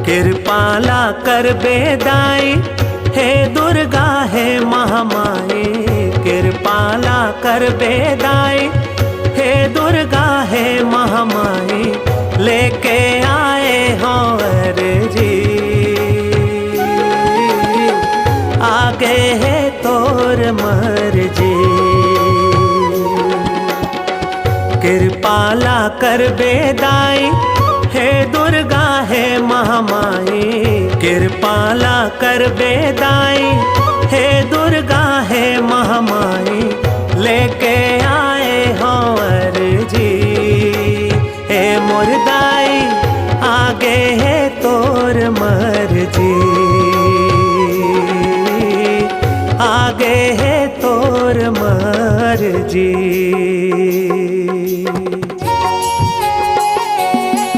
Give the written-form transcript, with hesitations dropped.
कृपाला कर बेदाई हे दुर्गा हे महामाई। कृपाला कर बेदाई हे दुर्गा हे महामाई। लेके आए हो अर्जी आगे है तोर मर्जी। कृपाला कर बेदाई हे दुर्गा हे महामाई। कृपाला कर बेदाई हे दुर्गा हे महामाई। लेके आए हो अर्जी हे मुर्दाई आगे है तोर मर्जी। आगे है तोर मर्जी।